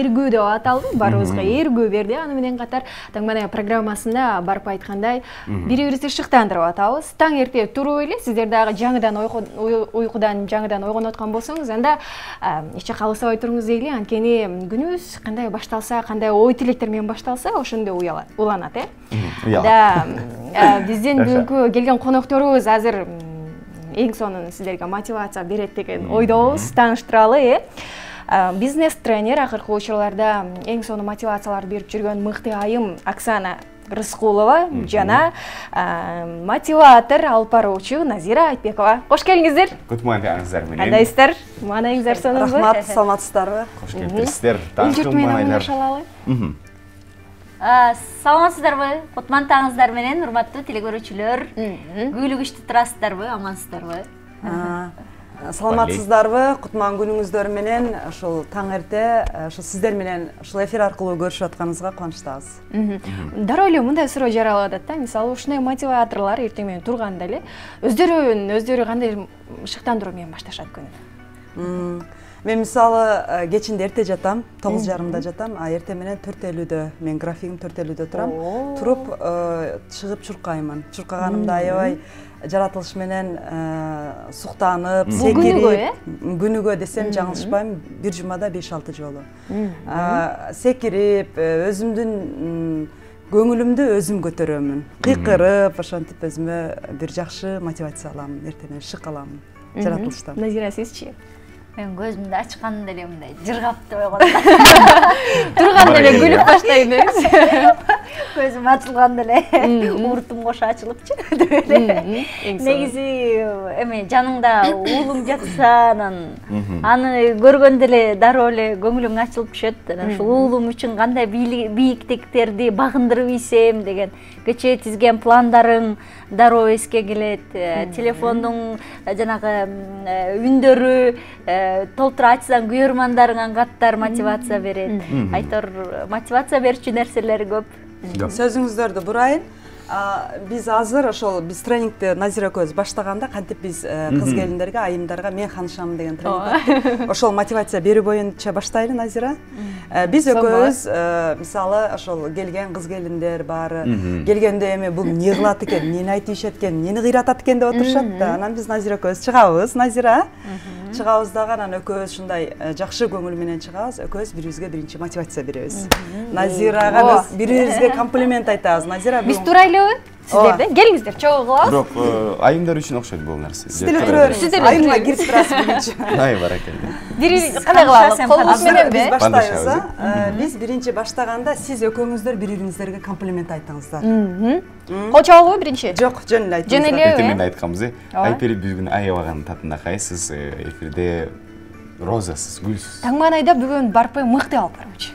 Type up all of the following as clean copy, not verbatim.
Эргүү деп аталды, барыбызга эргүү берди. Аны менен катар таңбана программасында барып айткандай, бири-бирибизди шыктандырып атабыз. Таң эрте туруп эле сиздер дагы жаңыдан уйкудан жаңыдан ойгонуп аткан болсоңуз, анда эч калысабай туруңуз дейли. Анткени күнүбүз кандай башталса, кандай ой тилектер менен башталса, ошондой уланат, Да, биздин бүгүнкү келген конокторубуз азыр эң сонун сиздерге мотивация берет деген ойдобуз. Тааныштыралы, бизнес-тренер, акыркы учурларда эң сонун мотивациялар берип жүргөн мыкты айым Оксана Рыскулова жана мотиватор алып баруучу Назира Айтбекова. Кош келиңиздер. Кутмандыңыздар менен. Кандайсыздар? Маанайыңыздар сонунбу? Рахмат, саламатсыздарбы? Кош келиңиздер. Журт менен амандашалалы. Саламатсыздарбы? Кутмандыңыздар менен, урматтуу телекөрүүчүлөр. Күйлүгүчтүү турасыздарбы? Амансыздарбы? Саламатсыздарбы? Кутман күнүңүздөр менен ошол таң эрте ошо сиздер менен ушул эфир аркылуу көрүшүп атканыбызга кубанычтабыз. Дароо эле мындай суроо жаралып атат да. Мисалы, ушундай мотиваторлор эртең менен турганда эле өздөрү кандай шыктандыруу менен башташат күнүн? Мен мисалы кечинде эрте жатам, 9:30 жатам, а эрте менен 4:50 мен графигим 4:50 турам. Туруп чыгып чуркаймын. Чуркаганымда аябай жаратылыш менен суктанып, секирип, күнүгө десем жаңылышпайм, бир жумада 5-6 жолу. Секирип, өзүмдүн көңүлүмдү өзүм көтөрөмүн. Кыйкырып, ошентип өзүмө бир жакшы мотивация аламын, эрте менен шык аламын жаратылыштан. Назира, сизчи? Мен көзүмдү ачканда эле мындай жыргап ойгондо. Турганда эле күлүп баштайм эмес? Көзүм ачылганда эле уртум кошо ачылыпчы деп эле. Негизи эме жаныңда уулуң жатса, аны көргөндө эле дароо эле көңүлүң ачылып түшөт. Ушул уулум үчүн кандай бийиктиктерди багындырып ийсем деген кечээ тизген пландарың дароо эске келет. Телефондун жанагы үндөрү толтура ачсаң күйөрмандарыңан каттар мотивация берет. Айтор мотивация берүүчү нерселери көп. Сөзүңүздөрдү бурайын. Биз азыр ошол биз тренингди Назира көз баштаганда кантип биз кыз келиндерге, айымдарга мен ханышам деген тренинг. Ошол мотивация берүү боюнча баштайлы, Назира. Биз экөөбүз мисалы ошол келген кыз келиндер баары келгенде эми бул эмне кылат экен, эмнени айтып ишет экен, эмнени кыйратат экен деп отурушат да. Анан биз Назира көз чыгабыз, Назира. Чыгабыз дагы анан экөөбүз ушундай жакшы көңүл менен чыгабыз, экөөбүз бири-бирибизге биринчи мотивация беребиз. Назирага биз бири-бирибизге комплимент айтабыз. Назира, биз турайлыбы? Сиздерде келиңиздер, чогуу кылабыз. Бирок айымдар үчүн окшойт бул нерсе. Сиздер турабыз. Айымга кирип турасыз биринчи. Ай, баракелде. Бири кандай кылабыз? Колубуз менен биз баштайбыз. Биз биринчи баштаганда сиз экөөңүздөр бири-бириңиздерге комплимент айтыңыздар. Кочогулбу биринчи? Жок, жөн эле айтыңыздар. Жөн эле. Мен айтканбыз, айпери бүгүн аябаган татындакай, сиз эфирде розасыз, гүлсүз. Таңманайда бүгүн барпай мыкты алып бармакчы.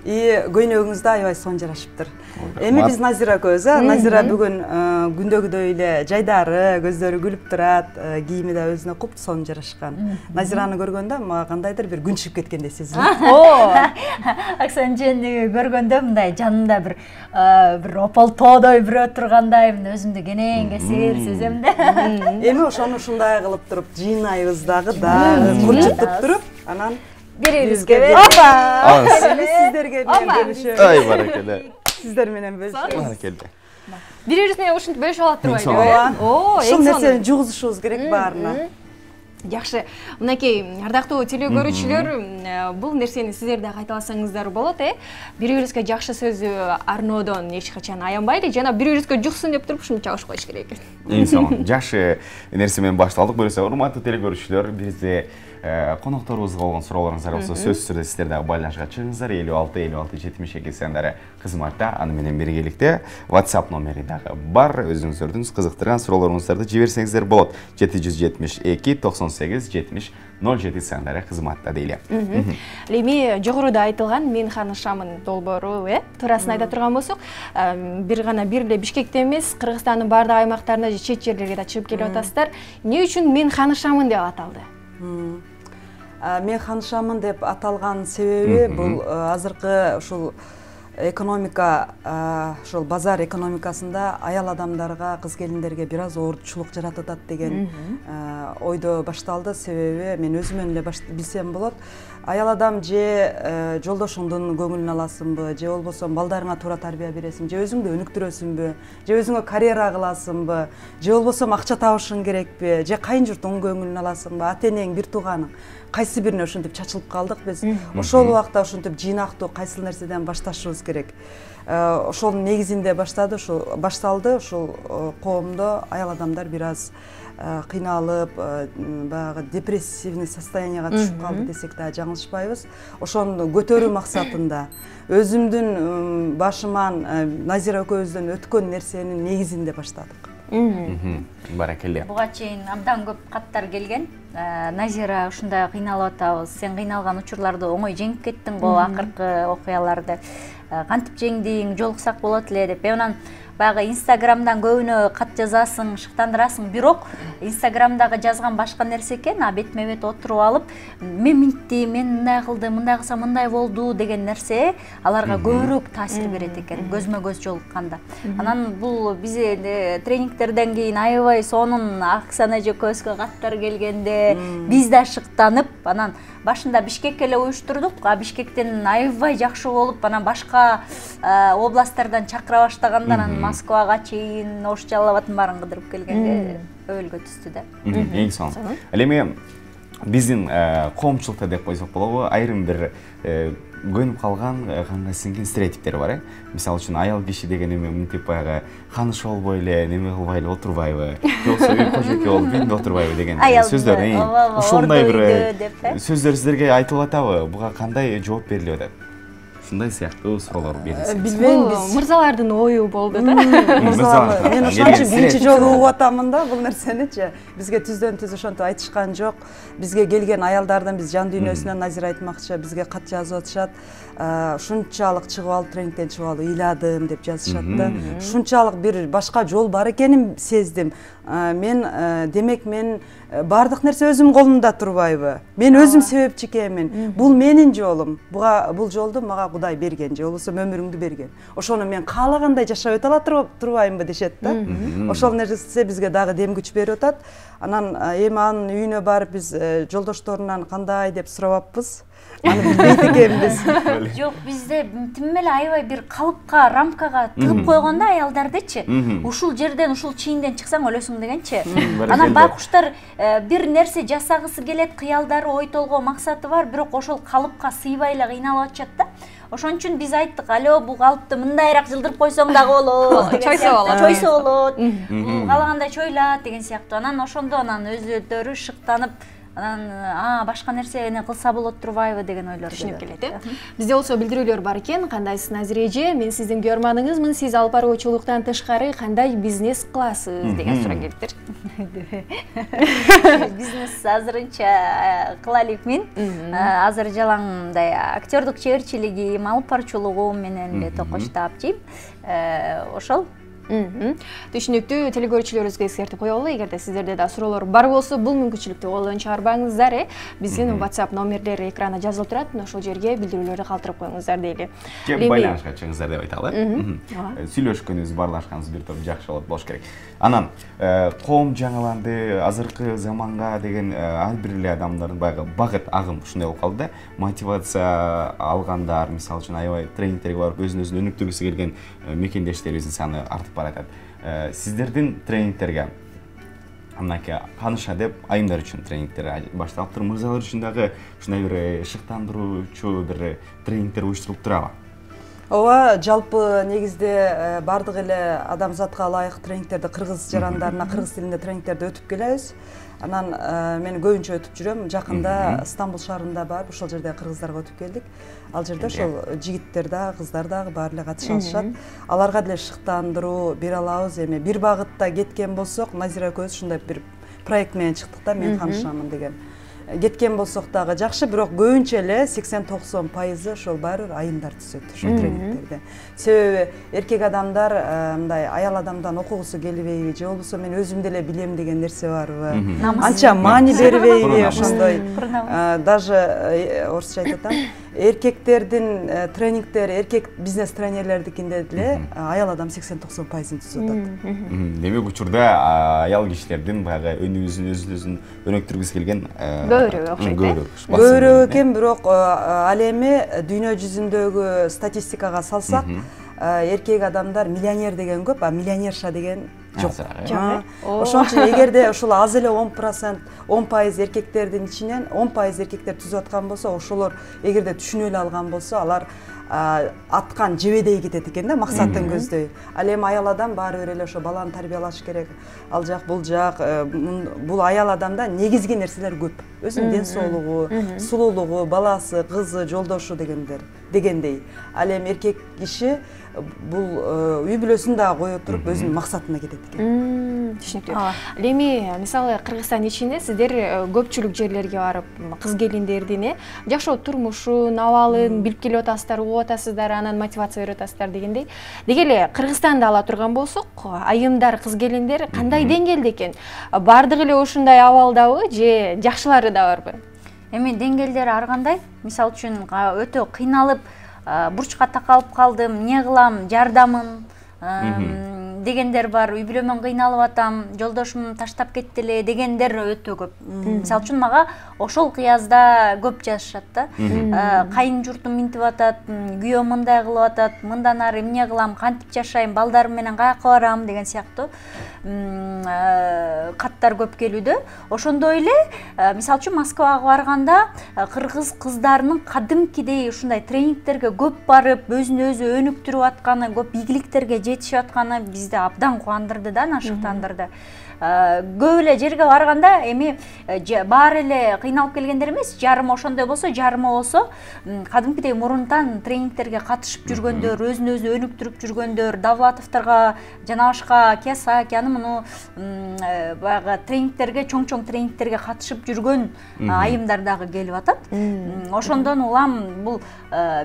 Көйнөгүңүздө аябай сон жарашыптыр. Эми биз Назира көз, Назира бүгүн күндөгүдөй эле жайдары, көздөрү күлүп турат, кийими да өзүнө куп сон жарашкан. Назираны көргөндө мага кандайдыр бир күн чыгып кеткендей сезилет. Оксан жени көргөндө мындай жанында бир ополтоодой бирөө тургандай өзүмдү кененге сээр сезем да. Эми ошону ушундай кылып туруп жыйнайбыз дагы курчутуп туруп, анан бири-бирибизге сиздерге мен бөлүшөм. Ай, баракелде. Сиздер менен бөлүшөм. Баракелде. Бири-бирибиз менен ушинтип бөлүшүп алат турбайбы? Ушул нерсени жугузушубуз керек баарына. Жакшы. Мынакей ардактуу телекөрүүчүлөр, бул нерсени сиздер да кайталасаңыздар болот, бири-бирибизге жакшы сөзү арноодон эч качан аянбайлы, жана бири-бирибизге жуксун деп туруп ушунча чагыш коюш керек экен. Эң сонун. Жакшы нерсе менен башталдык. Буюрса, урматтуу телекөрүүчүлөр, бизде конокторубузга болгон суроолоруңуздар болсо, сөзсүз түрдө сиздер дагы байланышка чыгыңыздар. 56-56-72 сандары кызматта, аны менен биргеликте WhatsApp номери дагы бар. Өзүңүздөрдүн кызыктырган суроолоруңуздарды жиберсеңиздер болот. 772-98 18 70 07 сандары кызматта дейли. Эми жогоруда айтылган мен хаанышамын долбоору, туурасын айта турган болсок, бир эле Бишкекте эмес, Кыргызстандын бардык аймактарында же чет жерлерге да чыгып келип атасыздар. Эмне үчүн мен хаанышамын деп аталды? Мен хаанышамын деп аталган себеби бул азыркы ушул экономика, ушул базар экономикасында аял адамдарга, кыз келиндерге бир аз оорчулук жаратып атат деген ойдо башталды. Себеби мен өзүмөн эле билсем болот. Аял адам же жолдошуңдун көңүлүн аласыңбы, же болбосо балдарыңа туура тарбия бересиңби, же өзүңдү өнүктүрөсүңбү, же өзүңө карьера кыласыңбы, же болбосо акча табышың керекпи, же кайын журтуңдун көңүлүн аласыңбы, ата энең, бир тууганың кайсы бирине ошентип чачылып калдык биз. Ошол убакта ошентип жыйнактуу кайсыл нерседен башташыбыз керек. Ошонун негизинде башталды ушул коомдо аял адамдар бир аз кыйналып, баягы депрессивный состоянияга түшүп калды десек да жаңылышпайбыз. Ошону көтөрүү максатында өзүмдүн башыман Назира экөөбүздөн өткөн нерсенин негизинде баштадык. Баракелде. Буга чейин абдан көп каттар келген. Назира, ушундай кыйналып атабыз. Сен кыйналган учурларды оңой жеңип кеттиң го, акыркы окуяларды. Кантип жеңдиң, жолуксак болот эле деп. Анан баягы Инстаграмдан көбүнө кат жазасың, шыктандырасың, бирок Инстаграмдагы жазган башка нерсе экен, бетме бет отуруп алып, мен минттим, мен мындай кылдым, мындай кылсам мындай болду деген нерсе аларга көбүрөөк таасир берет экен, көзмө көз жолукканда. Анан бул биз тренингтерден кийин аябай сонун Оксана эжекөөбүзгө каттар келгенде биз да шыктанып, анан башында Бишкекке эле уюштурдук, Бишкектен аябай жакшы болуп, анан башка областтардан чакыра баштаганда, анан Москвага чейин Ош Жалал Абадтын баарын кыдырып келгенде өбөлгө түстү да. Эң сонун. Ал эми биздин коомчулукта деп койсок болобу, айрым бир көнүп калган канга сиңген стереотиптер бар. Мисалы үчүн аял киши деген эме мынтип баягы ханыш болбой эле, неме кылбай эле отурбайбы, жоксо үй кожоке болуп үйдө отурбайбы деген сөздөр. Ушундай бир сөздөр сиздерге айтылып атабы? Буга кандай жооп берилип атат? Ушундай сыяктуу суроолор берилсе. Билбейм, мырзалардын ою болду да. Мырзалар, мен ошончу биринчи жолу угуп атамын да бул нерсеничи. Бизге түздөн түз ошентип айтышкан жок. Бизге келген аялдардын биз жан дүйнөсүнөн Назира айтмакчы, бизге кат жазып атышат. Ушунчалык чыгып алып, тренингден чыгып алып, ыйладым деп жазышат да. Ушунчалык бир башка жол бар экенин сездим. Мен демек мен бардык нерсе өзүм колумда турбайбы? Мен өзүм себепчи экенмин. Бул менин жолум. Бул жолду мага Кудай берген, же болбосо өмүрүңдү берген. Ошону мен каалагандай жашап өтө ала турбаймынбы дешет да. Ошол нерсе бизге дагы дем күч берип атат. Анан эми анын үйүнө барып биз жолдошторунан кандай деп сурабаппыз. Аны билбейт экенбиз. Жок, бизде тим эле аябай бир калыпка, рамкага тыгып койгон да аялдардычы. Ушул жерден, ушул чийинден чыксаң өлөсүң дегенчи. Анан байкуштар бир нерсе жасагысы келет, кыялдары, ой толгоо максаты бар, бирок ошол калыпка сыйбай эле кыйналып атышат да. Ошон үчүн биз айттык, алё, бул калыпты мындайраак жылдырып койсоң дагы болот. Чойсо болот. Каалагандай чойлат деген сыяктуу. Анан ошондо өзүлөрү шыктанып, анан башка нерсени кылса болот турбайбы деген ойлор түшүнүп келет. Бизде болсо билдирүүлөр бар экен. Кандайсыз Назира эже? Мен сиздин көрманыңызмын. Сиз алып баруучулуктан тышкары кандай бизнес кыласыз деген суроо келиптир. Бизнес азырынча кыла элекмин. Азыр жалаң мындай актёрдук чеберчилигим, алып баруучулугум менен эле токоштап жейм. Ошол. Түшүнүктүү. Телекөрүүчүлөрүбүзгө эскертип коелу, эгерде сиздерде да суроолор бар болсо, бул мүмкүнчүлүктү колдон чыгарбаңыздар. Биздин WhatsApp номерлери экрана жазылып турат, ошол жерге билдирүүлөрдү калтырып коюңуздар дейли. Кеп байланышка чыгыңыздар деп айталы. Сүйлөшкөнүбүз, баарлашканыбыз бир топ жакшы болуш керек. Анан коом жаңыланды, азыркы заманга деген ар бир эле адамдардын баягы багыт агым ушундай болуп калды да. Мотивация алгандар, мисалы үчүн аябай тренингтерге барып өзүн өнүктүргүсү келген мекендештерибиздин саны артып баратат. Сиздердин тренингтерге мынакей кааныша деп айымдар үчүн тренингтер башталып тур, мырзалар үчүн дагы ушундай бир шыктандыруучу бир тренингтер уюштурулуп турабы? Ооба, жалпы негизде бардык эле адамзатка ылайык тренингтерди кыргыз жарандарына, кыргыз тилинде тренингтерди өтүп келебиз. Анан мен көбүнчө өтүп жүрөм. Жакында Стамбул шаарында барып, ошол жерде кыргыздарга өтүп келдик. Ал жерде ошол жигиттер да, кыздар дагы баары эле катыша алышат. Аларга деле шыктандыруу бере алабыз. Эми бир багытта кеткен болсок, Назира экөөбүз ушундай бир проект менен чыктык да, мен таанышамын деген. Кеткен болсок дагы жакшы, бирок көбүнчө эле 80-90% ошол баары бир айымдар түзөт ошол тренингтерде. Себеби эркек адамдар мындай аял адамдан окугусу келбейби, же болбосо мен өзүм деле билем деген нерсе барбы? Анча маани бербейби ошондой. Даже орусча айтып атам, эркектердин тренингтер, эркек бизнес тренерлердикинде деле аял адам 80-90%-ын түзөт атат. Демек учурда аял кишилердин баягы өзүн өнүктүргүсү келген көбүрөөк экен, бирок ал эми дүйнө жүзүндөгү статистикага салсак, эркек адамдар миллионер деген көп, а миллионерша деген жок. Ошон үчүн эгерде ушул аз эле 10% эркектердин ичинен 10% эркектер түзүп аткан болсо, ошолор эгерде түшүнө эле алган болсо, алар аткан жебедей кетет экен да, максатын көздөй. Ал эми аял адам баары бир эле ошо баланы тарбиялаш керек. Ал жак, бул жак, бул аял адамда негизги нерселер көп. Өзүнүн ден соолугу, сулуулугу, баласы, кызы, жолдошу дегендей. Ал эми эркек киши бул үй бүлөсүн дагы кое туруп өзүнүн максатына кетет экен. Түшүнүктүү. Ал эми мисалы Кыргызстан ичинде сиздер көпчүлүк жерлерге барып кыз келиндердин жашоо турмушун, абалын билип келип атасыздар, угуп атасыздар, анан мотивация берип атасыздар дегендей. Деги эле Кыргызстанды ала турган болсок, айымдар, кыз келиндер кандай деңгээлде экен? Бардыгы эле ушундай абалдабы же жакшылары да барбы? Эми деңгээлдери ар кандай. Мисалы үчүн өтө кыйналып бурчка такалып калдым, эмне кылам, жардамын дегендер бар. Үй бүлөмөн кыйналып атам, жолдошум таштап кетти эле дегендер өтө көп. Мисалы үчүн мага ошол кыязда көп жазышат да. Кайын журтум минтип атат, күйөөм мындай кылып атат, мындан ары эмне кылам, кантип жашайм, балдарым менен каяка барам деген сыяктуу каттар көп келүүдө. Ошондой эле, мисалы үчүн Москвага барганда кыргыз кыздарынын кадимкидей ушундай тренингтерге көп барып, өзүн өзү өнүктүрүп атканы, көп ийгиликтерге жетишип атканы бизди абдан кубандырды да, нашыктандырды. Көп эле жерге барганда эми баары эле кыйналып келгендер эмес, жарымы ошондой болсо, жарымы болсо кадимкидей мурунтан тренингтерге катышып жүргөндөр, өзүн өзү өнүктүрүп жүргөндөр, Давлатовторго, жана башка Киясаки, аны муну баягы тренингтерге, чоң-чоң тренингтерге катышып жүргөн айымдар дагы келип атат. Ошондон улам бул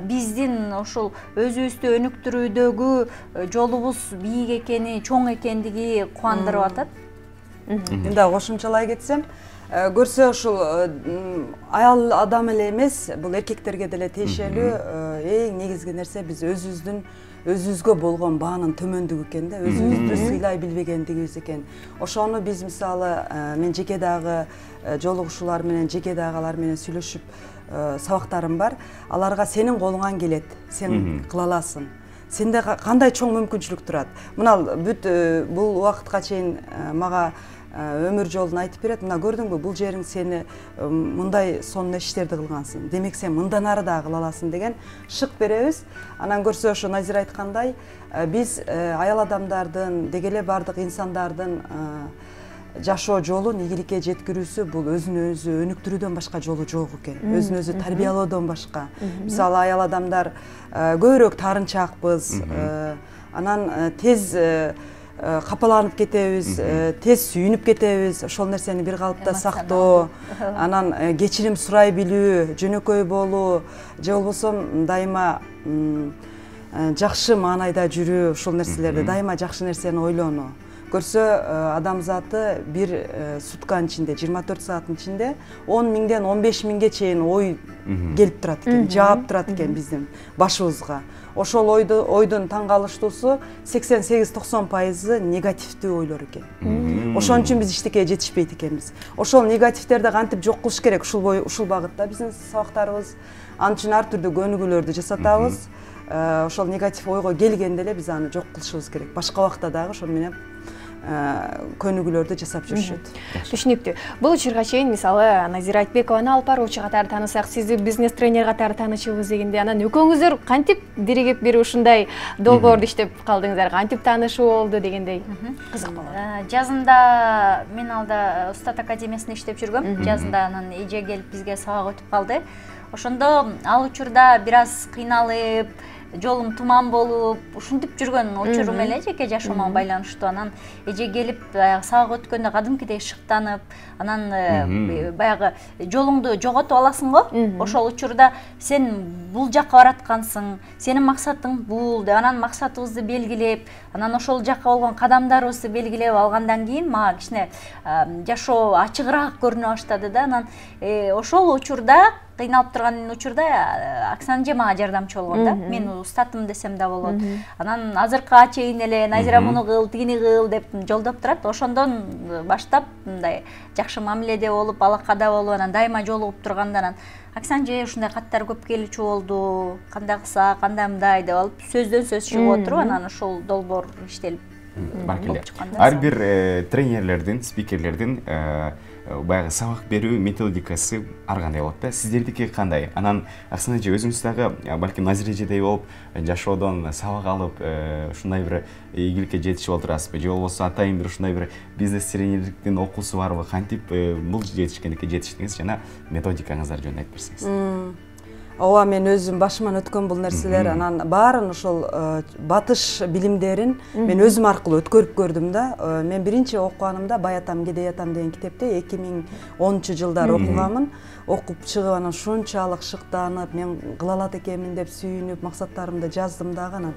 биздин ошол өзүбүздү өнүктүрүүдөгү жолубуз бийик экени, чоң экендиги кубандырып атат. Мен дагы кошумчалай кетсем, көрсө ушул аял адам эле эмес, бул эркектерге деле тиешелүү эң негизги нерсе биз өзүбүзгө болгон баанын төмөндүгү экен да, өзүбүздү сыйлай билбегендигибиз экен. Ошону биз мисалы мен жеке дагы жолугушуулар менен, жеке дагы алар менен сүйлөшүп сабактарым бар. Аларга сенин колуңан келет, сен кыла аласың. Сенде кандай чоң мүмкүнчүлүк турат. Мына бүт бул убакытка чейин мага өмүр жолун айтып берет. Мына көрдүңбү, бул жериң сени мындай сонун иштерди кылгансың. Демек сен мындан ары дагы кыла аласың деген шык беребиз. Анан көрсө ошо Назира айткандай, биз аял адамдардын, деги эле бардык инсандардын жашоо жолун ийгиликке жеткирүүсү бул өзүн өзү өнүктүрүүдөн башка жолу жок экен. Өзүн өзү тарбиялоодон башка. Мисалы аял адамдар көбүрөөк таарынчаакпыз. Анан тез капаланып кетебиз, тез сүйүнүп кетебиз. Ошол нерсени бир калыпта сактоо, анан кечирим сурай билүү, жөнөкөй болуу, же болбосо дайыма жакшы маанайда жүрүү, ушул нерселерди дайыма жакшы нерсени ойлонуу. Көрсө адамзаты бир сутканын ичинде, 24 сааттын ичинде 10 миңден 15 миңге чейин ой келип турат экен, жаап турат экен биздин башыбызга. Ошол ойдун таң калыштуусу 88-90% негативдүү ойлор экен. Ошон үчүн биз эчтекеге жетишпейт экенбиз. Ошол негативтерди кантип жок кылыш керек, ушул багытта биздин сабактарыбыз. Ал үчүн ар түрдүү көнүгүүлөрдү жасатабыз. Ошол негатив ойго келгенде эле биз аны жок кылышыбыз керек. Башка убакта дагы ошол менен көнүгүүлөрдү жасап жүрүшөт. Түшүнүктүү. Бул учурга чейин мисалы Назира Айтбекованы алып баруучу катары таанысак, сизди бизнес тренер катары таанышыбыз дегенде, анан экөөңүздөр кантип биригип бир ушундай долбоорду иштеп калдыңыздар, кантип таанышуу болду дегендей кызык болот. Жазында мен алда Устат академиясында иштеп жүргөм. Жазында анан эже келип бизге сабак өтүп калды. Ошондо ал учурда бир аз кыйналып, жолум туман болуп ушинтип жүргөн учурум эле жеке жашоомго байланыштуу. Анан эже келип баягы сабак өткөндө кадимкидей шыктанып, анан баягы жолуңду жоготуп аласың го. Ошол учурда сен бул жакка бараткансың, сенин максатың бул деп, анан максатыбызды белгилеп, анан ошол жакка болгон кадамдарыбызды белгилеп алгандан кийин мага кичине жашоо ачыгыраак көрүнө баштады да. Анан ошол учурда, кыйналып турган учурда Оксана эже мага жардамчы болгон да. Мен устатым десем да болот. Анан азыркыга чейин эле Назира муну кыл, тигини кыл деп жолдоп турат. Ошондон баштап мындай жакшы мамиледе болуп, алакада болуп, анан дайыма жолугуп турганда анан Оксана эже ушундай каттар көп келүүчү болду. Кандай кылса, кандай мындай деп алып, сөздөн сөз чыгып отуруп, анан ошол долбоор иштелип баркеле. Ар бир тренерлердин, спикерлердин баягы сабак берүү методикасы ар кандай болот да. Сиздердики кандай? Анан Оксана эже өзүңүз дагы балким Назира эжедей болуп, жашоодон сабак алып, ушундай бир ийгиликке жетишип отурасызбы? Же болбосо атайын бир ушундай бир бизнес тренерликтин окуусу барбы? Кантип бул жетишкендикке жетиштиңиз жана методикаңыздар жөнүндө айтып берсеңиз. Ооба, мен өзүм башыман өткөн бул нерселер, анан баарын ошол батыш билимдерин мен өзүм аркылуу өткөрүп көрдүм да. Мен биринчи окуганымда Бай атам, Кедей атам деген китепти 2010-жылдары окуганмын. Окуп чыгып анан ушунчалык шыктанып, мен кыла алат экенмин деп сүйүнүп, максаттарымды жаздым дагы. Анан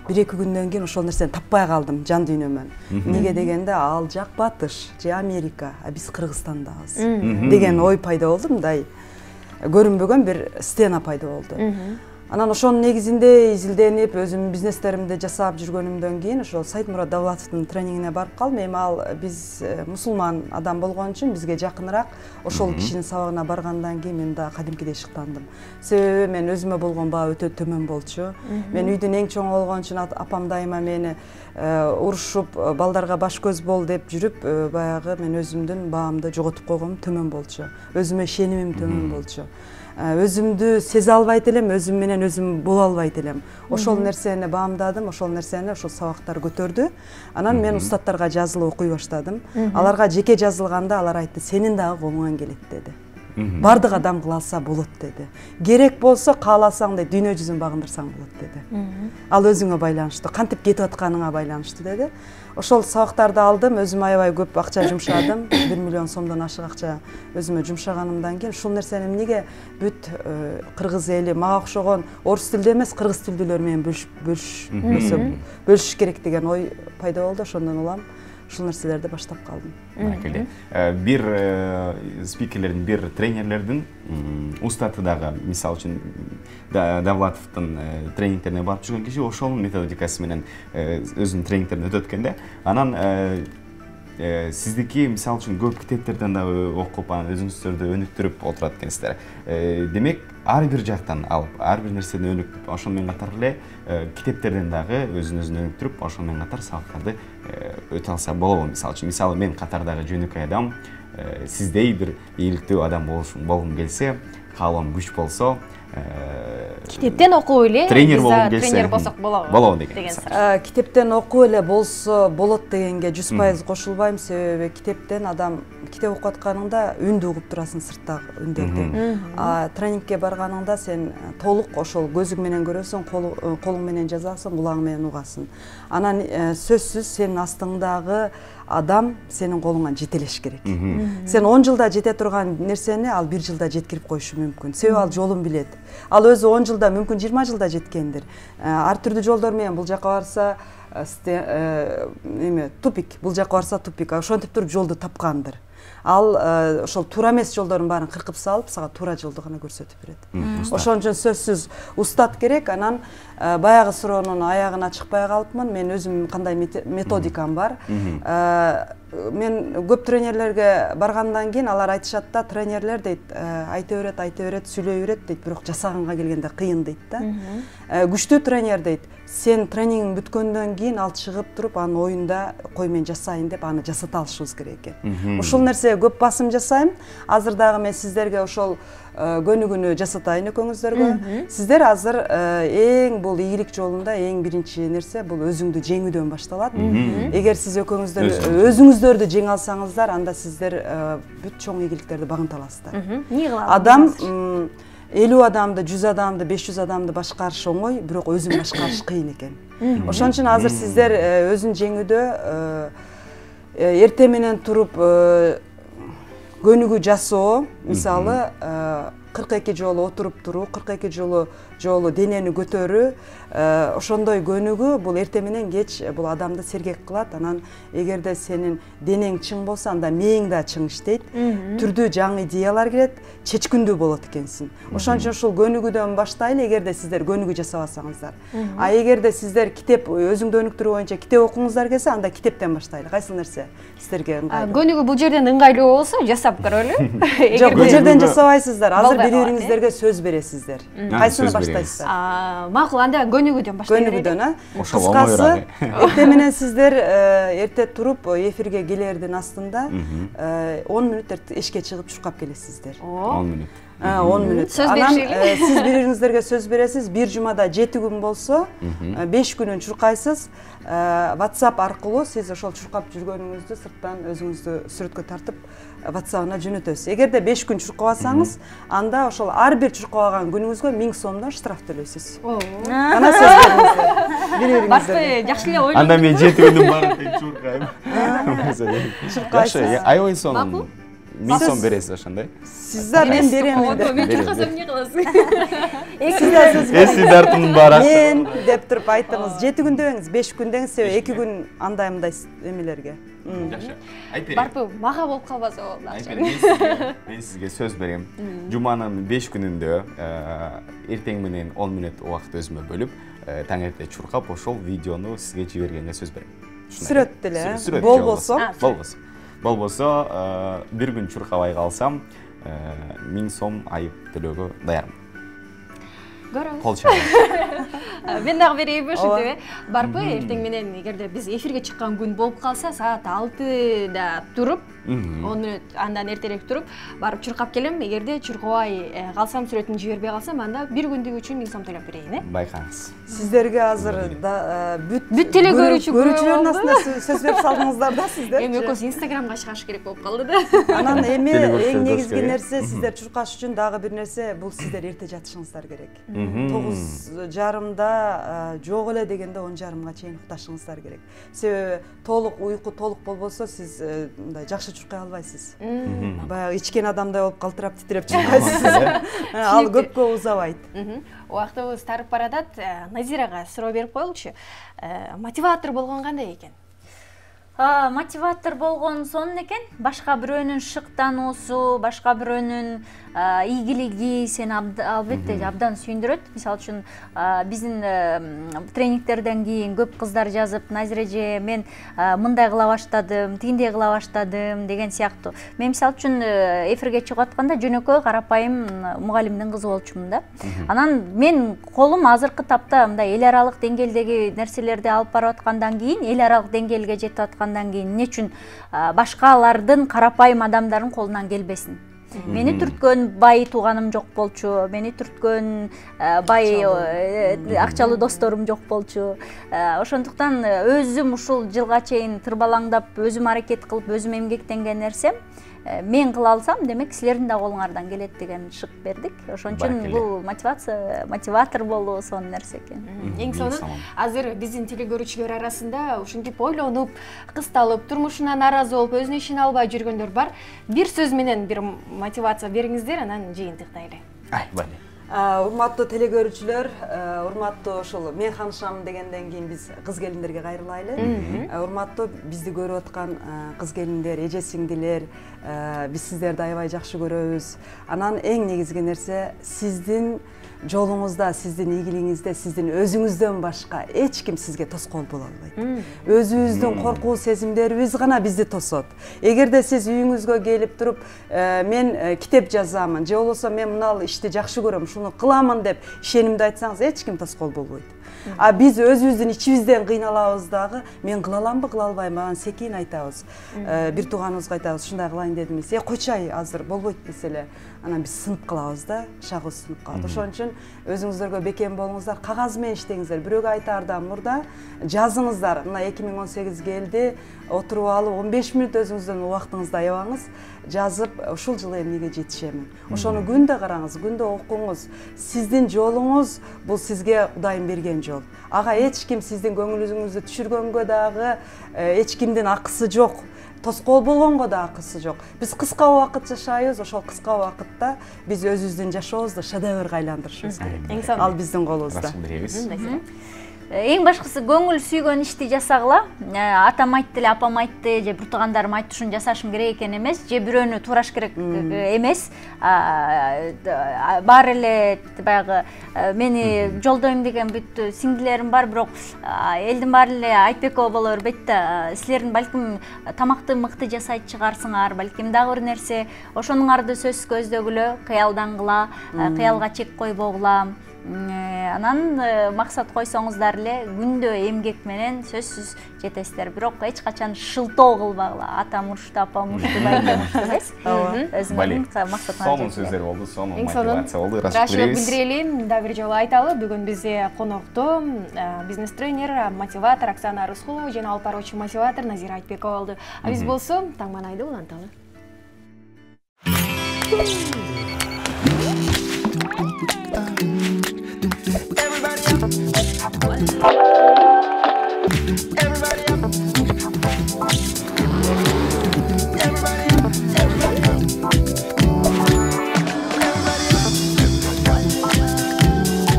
1-2 күндөн кийин ошол нерсени таппай калдым жан дүйнөмөн. Неге дегенде, ал жак Батыш же Америка, а биз Кыргызстандабыз деген ой пайда болду, мындай көрүнбөгөн бир стена пайда болду. Анан ошонун негизинде изилденип, өзүм бизнестеримди жасап жүргөнүмдөн кийин ошол Сайытмурат Давлатовдун тренингине барып калдым. Эми ал биз мусулман адам болгон үчүн бизге жакыныраак. Ошол кишинин сабагына баргандан кийин мен да кадимкидей шыктандым. Себеби мен өзүмө болгон баа өтө төмөн болчу. Мен үйдүн эң чоңу болгон үчүн апам дайыма мени урушуп, балдарга баш көз бол деп жүрүп, баягы мен өзүмдүн баамды жоготуп койгонум төмөн болчу. Өзүмө ишенимим төмөн болчу. Өзүмдү сезе албайт элем, өзүм менен өзүм боло албайт элем. Ошол нерсени баамдадым, ошол нерсени ошол сабактар көтөрдү. Анан мен устаттарга жазылып окуй баштадым. Аларга жеке жазылганда алар айтты, сенин дагы колуңан келет деди. Бардык адам кыла алса болот деди. Керек болсо кааласаң да дүйнө жүзүн багындырсаң болот деди. Ал өзүңө байланыштуу, кантип кетип атканыңа байланыштуу деди. Ошол сабактарды алдым, өзүм аябай көп акча жумшадым. 1 миллион сомдон ашык акча өзүмө жумшаганымдан кийин ушул нерсени эмнеге бүт кыргыз эли мага окшогон орус тилдүү эмес, кыргыз тилдүүлөр менен бөлүшүш керек деген ой пайда болду. Ошондон улам ушул нерселерди баштап калдым. Бир спикерлердин, бир тренерлердин устаты дагы, мисалы үчүн Давлатовдун тренингтерине барып жүргөн киши ошол методикасы менен өзүнүн тренингтерин өтөт экен да. Анан сиздики мисалы үчүн көп китептерден дагы окуп, анан өзүңүздөрдү өнүктүрүп отурат экенсиздер. Демек, ар бир жактан алып, ар бир нерсени өнүктүрүп, ошону менен катар эле китептерден дагы өзүн өнүктүрүп, ошону менен катар сабактарды өтө алса болобу? Мисалы мен катардагы жөнөкөй адам, сиздей бир ийгиликтүү адам болгум келсе, каалоом күч болсо, китептен окуп эле тренер болгум келсе, тренер болсок болобу деген. Китептен окуп эле болсо болот дегенге 100% кошулбайм. Себеби китептен адам китеп окуп атканыңда үндү угуп турасың, сырттагы үндөрдү. Тренингке барганыңда сен толук ошол көзүң менен көрөсүң, колуң менен жазасың, кулагың менен угасың. Анан сөзсүз сенин астыңдагы адам сенин колуңан жетелеш керек. Сен 10 жылда жете турган нерсени ал 1 жылда жеткирип коюшу мүмкүн. Себеби ал жолун билет. Ал өзү 10 жылда, мүмкүн 20 жылда жеткендир. Ар түрдүү жолдор менен бул жака барса тупик, бул жака барса тупик. Ошентип туруп жолду тапкандыр. Ал ошол туура эмес жолдордун баарын кыркып салып, сага туура жолду гана көрсөтүп берет. Ошон үчүн сөзсүз устат керек. Анан баягы суроонун аягына чыкпай калыпмын. Мен өзүм кандай методикам бар. Мен көп тренерлерге баргандан кийин алар айтышат да, тренерлер дейт, айта берет, сүйлөй берет дейт, бирок жасаганга келгенде кыйын дейт да. Күчтүү тренер дейт, сен тренингиң бүткөндөн кийин ал чыгып туруп, анын оюнда кой мен жасайын деп аны жасата алышыбыз керек экен. Ушул нерсеге көп басым жасайм. Азыр дагы мен сиздерге ошол көнүгүүнү жасатайын экөөңүздөргө. Сиздер азыр эң бул ийгилик жолунда эң биринчи нерсе бул өзүңдү жеңүүдөн башталат. Эгер сиз өзүңүздөрдү жеңе алсаңыздар, анда сиздер бүт чоң ийгиликтерди багынта аласыздар. Эмне кылалы? Адам 50 адамды, 100 адамды, 500 адамды башкарыш оңой, бирок өзүн башкарыш кыйын экен. Ошон үчүн азыр сиздер өзүн жеңүүдө эртең менен туруп көнүгүү жасоо, мисалы 42 жолу отуруп туруу, 42 жолу денени көтөрүү, ошондой көнүгүү бул эртең менен кеч бул адамды сергек кылат. Анан эгерде сенин денең чың болсо, анда мээң да чың иштейт. Түрдүү жаңы идеялар келет, чечкиндүү болот экенсиң. Ошон үчүн ушул көнүгүүдөн баштайлы, эгерде сиздер көнүгүү жасабасаңыздар. А эгерде сиздер китеп өзүңдү өнүктүрүү боюнча китеп окуңуздар келсе, анда китептен баштайлы. Кайсы нерсе сиздерге ыңгайлуу? Көнүгүү бул жерден ыңгайлуу болсо жасап көрөлү. Жок, бул жерден жасабайсыздар. Азыр бири-бириңиздерге сөз бересиздер. Кайсыны баштайсыздар? Макул, анда көнүгүүдөн баштайлы. Көнүгүүдөн, кыскасы, эртең менен сиздер эрте туруп эфирге келердин астында 10 мүнөт эшикке чыгып чуркап келесиздер. 10 мүнөт. 10 мүнөт. Анан сиз бири-бириңиздерге сөз бересиз. Бир жумада 7 күн болсо, 5 күнүн чуркайсыз. WhatsApp аркылуу сиз ошол чуркап жүргөнүңүздү сырттан өзүңүздү сүрөткө тартып WhatsApp-ына жөнөтөсүз. Эгерде 5 күн чуркабасаңыз, анда ошол ар бир чуркабаган күнүңүзгө 1000 сомдон штраф төлөйсүз. Ана сөз бериңиздер. Бири-бириңиздерге. Жакшы эле ойлоп. Анда мен 7 күнүм барып чуркайм. Жакшы, айбай сонун 1000 сом бересиз ошондой. Сиздер мен берем. Мен чуркасам эмне кыласың? Эси дартым бар. Мен деп туруп айтыңыз. 7 күн дебеңиз, 5 күн деңиз, 2 күн андай-мындай эмелерге. Жакшы. Айпери. Барпы мага болуп калбаса болду. Мен сизге сөз берем. Жуманын 5 күнүндө эртең менен 10 мүнөт убакыт өзүмө бөлүп, таңерте чуркап, ошол видеону сизге жибергенге сөз берем. Сүрөт деле. Болбосо. Болбосо, бир күн чуркабай калсам, 1000 сом айып төлөөгө даярмын. Көрөбүз. Кол чабам. Мен дагы берейинби ушинтип, барпы эртең менен эгерде биз эфирге чыккан күн болуп калса, саат 6-да туруп, 10 мүнөт андан эртерээк туруп, барып чуркап келем. Эгерде чуркабай калсам, сүрөтүн жибербей калсам, анда бир күндүк үчүн 1000 сом төлөп берейин, Байкаңыз. Сиздерге азыр бүт теле көрүүчүлөрдүн астында сөз берип салдыңыздар да сиздер. Эми экөөсү Instagramга чыгыш керек болуп калды да. Анан эми эң негизги нерсе сиздер чуркаш үчүн дагы бир нерсе, бул сиздер эрте жатышыңыздар керек. 9:30 жок эле дегенде 10:30 чейин укташыңыздар керек. Себеби толук уйку толук болбосо сиз мындай жакшы чуркай албайсыз. Баягы ичкен адамдай болуп калтырап титиреп чуркайсыз. Ал көпкө узабайт. Убактыбыз тарып баратат. Назирага суроо берип коелучу. Мотиватор болгон кандай экен? Мотиватор болгон сонун экен. Башка бирөөнүн шыктануусу, башка бирөөнүн ийгилиги сени албетте абдан сүйүндүрөт. Мисалы үчүн биздин тренингтерден кийин көп кыздар жазып, Назира эже, мен мындай кыла баштадым, тигиндей кыла баштадым деген сыяктуу. Мен мисалы үчүн эфирге чыгып атканда жөнөкөй карапайым мугалимдин кызы болчумун да. Анан мен колум азыркы тапта мындай эл аралык деңгээлдеги нерселерди алып барып аткандан кийин, эл аралык деңгээлге жетип аткандан кийин эмне үчүн башкалардын карапайым адамдардын колунан келбесин? Мени түрткөн бай тууганым жок болчу, мени түрткөн бай акчалуу досторум жок болчу. Ошондуктан өзүм ушул жылга чейин тырбалаңдап, өзүм аракет кылып, өзүм эмгектенген нерсем мен кыла алсам, демек силердин да колуңардан келет деген шык бердик. Ошон үчүн бул мотиватор болуу сонун нерсе экен. Эң сонун азыр биздин телекөрүүчүлөр арасында ушинтип ойлонуп, кысталып, турмушунан нааразы болуп, өзүнүн ишин албай жүргөндөр бар. Бир сөз менен бир мотивация бериңиздер, анан жыйынтыктайлы. Айбай. Урматтуу телекөрүүчүлөр, урматтуу ошол мен ханышам дегенден кийин биз кыз келиндерге кайрылайлы. Урматтуу бизди көрүп аткан кыз келиндер, эже сиңдилер, биз сиздерди аябай жакшы көрөбүз. Анан эң негизги нерсе сиздин жолуңузда, сиздин ийгилигиңизде, сиздин өзүңүздөн башка эч ким сизге тоскоол боло албайт. Өзүбүздүн коркуу сезимдерибиз гана бизди тосот. Эгерде сиз үйүңүзгө келип туруп, мен китеп жазамын, же болбосо мен мына ишти жакшы көрөм, шуну кыламын деп ишенимди айтсаңыз, эч ким тоскоол болбойт. А биз өзүбүздүн ичибизден кыйналабыз дагы. Мен кыла аламбы, кыла албайм, анан секин айтабыз. Бир тууганыбызга айтабыз, ушундай кылайын дедим эмес. Койчуй, азыр болбойт десе эле. Анан биз сынып калабыз да, шагыбыз сынып калат. Ошон үчүн өзүңүздөргө бекем болуңуздар, кагаз менен иштеңиздер. Бирөөгө айтаардан мурда жазыңыздар. Мына 2018 келди, отуруп алып 15 мүнөт өзүңүздүн убактыңызды аябаңыз, жазып, ушул жылы эмнеге жетишемин. Ошону күндө караңыз, күндө окуңуз. Сиздин жолуңуз бул сизге Кудайым берген жол. Ага эч ким сиздин көңүлүңүздү түшүргөнгө дагы эч кимдин акысы жок. Тоскоол болгонго да акысы жок. Биз кыска убакыт жашайбыз, ошол кыска убакытта биз өзүбүздүн жашообузду шедеврге айландырышыбыз керек. Ал биздин колубузда. Эң башкысы көңүл сүйгөн ишти жасагыла. Атам айтты эле, апам айтты, же бир туугандарым айтты, ушуну жасашым керек экен эмес, же бирөөнү туураш керек эмес. Бар эле баягы мени жолдойм деген бүт сиңдилерим бар, бирок элдин баары эле айтпекова боло бербейт да. Силердин балким тамакты мыкты жасайт чыгарсыңар, балким дагы бир нерсе. Ошонуңарды сөзсүз көздөгүлө, кыялдангыла, кыялга чек койбогула. Анан максат койсоңуздар эле күндө эмгек менен сөзсүз жетесиздер. Бирок эч качан шылтоо кылбагыла. Атам урушту, апам урушту, байкем урушту эмес. Өзүңүздүн максатыңарга сонун сөздөр болду, сонун мотивация болду. Ырашып билдирели, дагы бир жолу айталы. Бүгүн бизде конокто бизнес-тренер, мотиватор Оксана Рыскулова жана алып баруучу мотиватор Назира Айтбекова болду. А биз болсо таң маанайды уланталы.